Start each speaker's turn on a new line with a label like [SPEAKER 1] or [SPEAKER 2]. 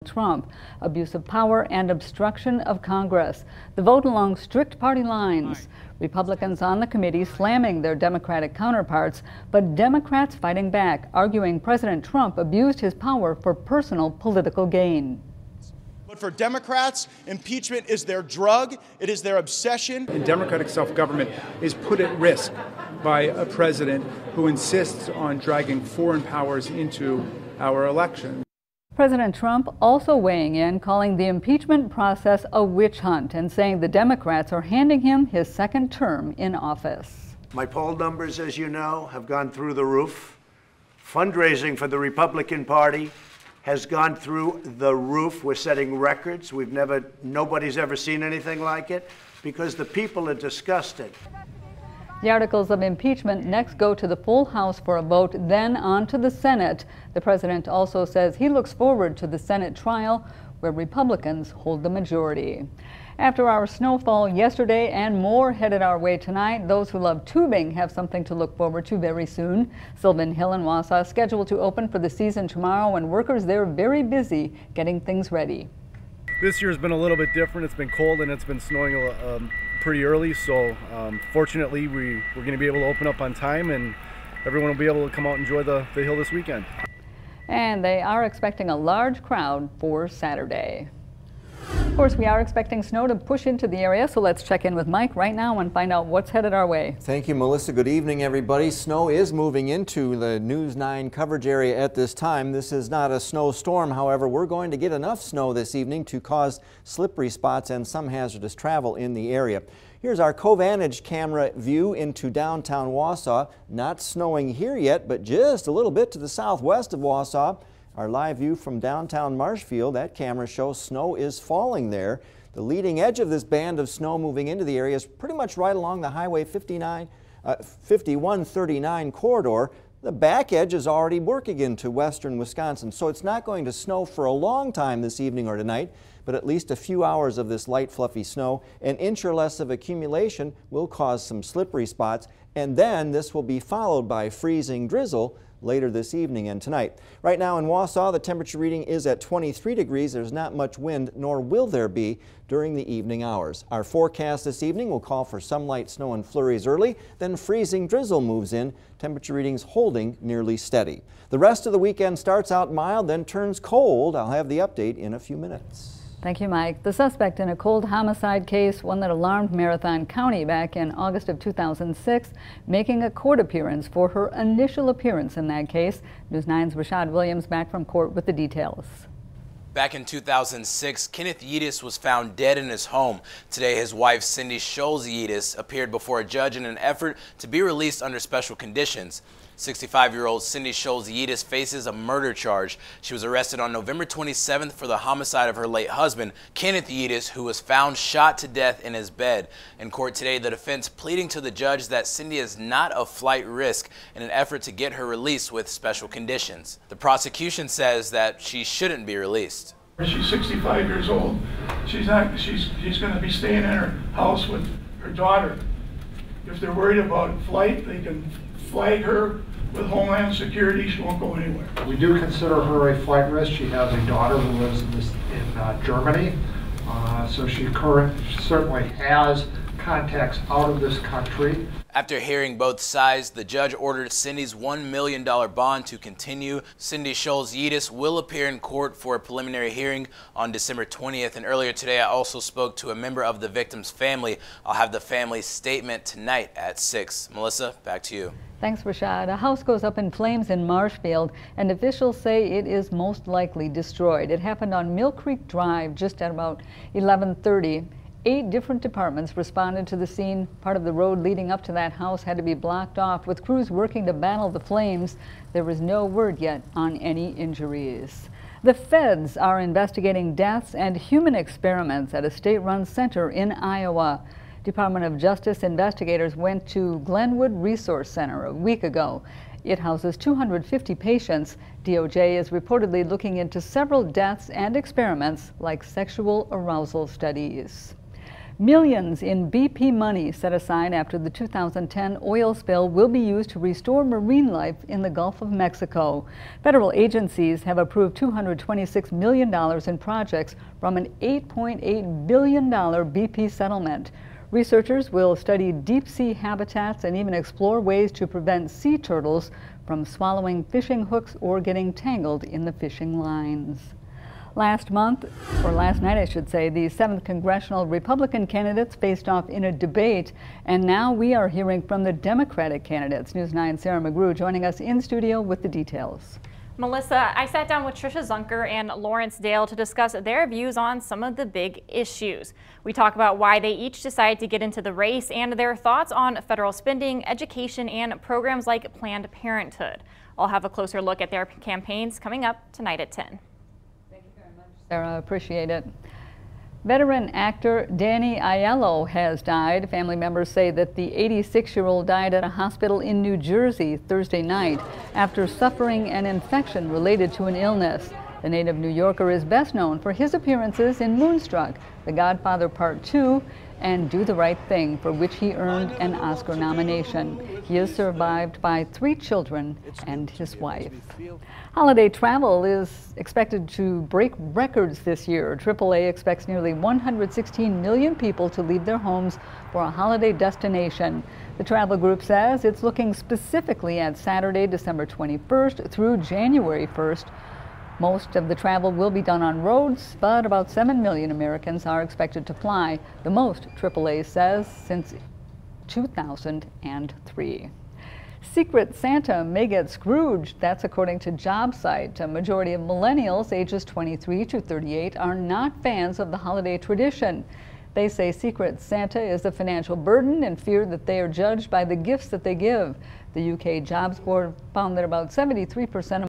[SPEAKER 1] Trump, abuse of power and obstruction of Congress. The vote along strict party lines. Republicans on the committee slamming their Democratic counterparts, but Democrats fighting back, arguing President Trump abused his power for personal political gain.
[SPEAKER 2] But for Democrats, impeachment is their drug, it is their obsession.
[SPEAKER 3] And democratic self-government is put at risk by a president who insists on dragging foreign powers into our elections.
[SPEAKER 1] President Trump also weighing in, calling the impeachment process a witch hunt and saying the Democrats are handing him his second term in office.
[SPEAKER 4] My poll numbers, as you know, have gone through the roof. Fundraising for the Republican Party has gone through the roof. We're setting records. Nobody's ever seen anything like it because the people are disgusted.
[SPEAKER 1] The articles of impeachment next go to the full House for a vote, then on to the Senate. The president also says he looks forward to the Senate trial, where Republicans hold the majority. After our snowfall yesterday and more headed our way tonight, those who love tubing have something to look forward to very soon. Sylvan Hill in Wausau scheduled to open for the season tomorrow, and workers there very busy getting things ready.
[SPEAKER 5] This year's been a little bit different. It's been cold and it's been snowing pretty early, so fortunately we're going to be able to open up on time and everyone will be able to come out and enjoy the hill this weekend.
[SPEAKER 1] And they are expecting a large crowd for Saturday. Of course, we are expecting snow to push into the area, so let's check in with Mike right now and find out what's headed our way.
[SPEAKER 6] Thank you, Melissa. Good evening, everybody. Snow is moving into the News 9 coverage area at this time. This is not a snowstorm, however. We're going to get enough snow this evening to cause slippery spots and some hazardous travel in the area. Here's our Covantage camera view into downtown Wausau. Not snowing here yet, but just a little bit to the southwest of Wausau. Our live view from downtown Marshfield, that camera shows snow is falling there. The leading edge of this band of snow moving into the area is pretty much right along the Highway 5139 corridor. The back edge is already working into western Wisconsin, so it's not going to snow for a long time this evening or tonight, but at least a few hours of this light fluffy snow. An inch or less of accumulation will cause some slippery spots, and then this will be followed by freezing drizzle later this evening and tonight. Right now in Wausau, the temperature reading is at 23 degrees. There's not much wind, nor will there be during the evening hours. Our forecast this evening will call for some light snow and flurries early, then freezing drizzle moves in, temperature readings holding nearly steady. The rest of the weekend starts out mild, then turns cold. I'll have the update in a few minutes.
[SPEAKER 1] Thank you, Mike. The suspect in a cold homicide case, one that alarmed Marathon County back in August of 2006, making a court appearance for her initial appearance in that case. News 9's Rashad Williams back from court with the details.
[SPEAKER 7] Back in 2006, Kenneth Yeatis was found dead in his home. Today, his wife, Cindy Scholes Yeatis, appeared before a judge in an effort to be released under special conditions. 65-year-old Cindy Scholes Yeatis faces a murder charge. She was arrested on November 27th for the homicide of her late husband, Kenneth Yeatis, who was found shot to death in his bed. In court today, the defense pleading to the judge that Cindy is not a flight risk in an effort to get her released with special conditions. The prosecution says that she shouldn't be released.
[SPEAKER 8] She's 65 years old. She's going to be staying in her house with her daughter. If they're worried about flight, they can flag her with Homeland Security. She won't go anywhere.
[SPEAKER 9] We do consider her a flight risk. She has a daughter who lives in Germany, so she certainly has contacts out of this country.
[SPEAKER 7] After hearing both sides, the judge ordered Cindy's $1 million bond to continue. Cindy Scholes Yeatis will appear in court for a preliminary hearing on December 20th. And earlier today, I also spoke to a member of the victim's family. I'll have the family's statement tonight at 6. Melissa, back to you.
[SPEAKER 1] Thanks, Rashad. A house goes up in flames in Marshfield, and officials say it is most likely destroyed. It happened on Mill Creek Drive just at about 11:30. 8 different departments responded to the scene. Part of the road leading up to that house had to be blocked off, with crews working to battle the flames. There is no word yet on any injuries. The feds are investigating deaths and human experiments at a state-run center in Iowa. Department of Justice investigators went to Glenwood Resource Center a week ago. It houses 250 patients. DOJ is reportedly looking into several deaths and experiments like sexual arousal studies. Millions in BP money set aside after the 2010 oil spill will be used to restore marine life in the Gulf of Mexico. Federal agencies have approved $226 million in projects from an $8.8 billion BP settlement. Researchers will study deep-sea habitats and even explore ways to prevent sea turtles from swallowing fishing hooks or getting tangled in the fishing lines. Last month, or last night I should say, the 7th congressional Republican candidates faced off in a debate, and now we are hearing from the Democratic candidates. News 9's Sarah McGrew joining us in studio with the details.
[SPEAKER 10] Melissa, I sat down with Tricia Zunker and Lawrence Dale to discuss their views on some of the big issues. We talk about why they each decided to get into the race and their thoughts on federal spending, education, and programs like Planned Parenthood. I'll have a closer look at their campaigns coming up tonight at 10.
[SPEAKER 1] Sarah, appreciate it. Veteran actor Danny Aiello has died. Family members say that the 86-year-old died at a hospital in New Jersey Thursday night after suffering an infection related to an illness. The native New Yorker is best known for his appearances in Moonstruck, The Godfather Part 2, and Do the Right Thing, for which he earned an Oscar nomination. He is survived by 3 children and his wife. Holiday travel is expected to break records this year. AAA expects nearly 116 million people to leave their homes for a holiday destination. The travel group says it's looking specifically at Saturday, December 21st through January 1st. Most of the travel will be done on roads, but about 7 million Americans are expected to fly, the most AAA says since 2003. Secret Santa may get Scrooged. That's according to JobSite. A majority of millennials ages 23 to 38 are not fans of the holiday tradition. They say Secret Santa is a financial burden and fear that they are judged by the gifts that they give. The UK Jobs Board found that about 73% of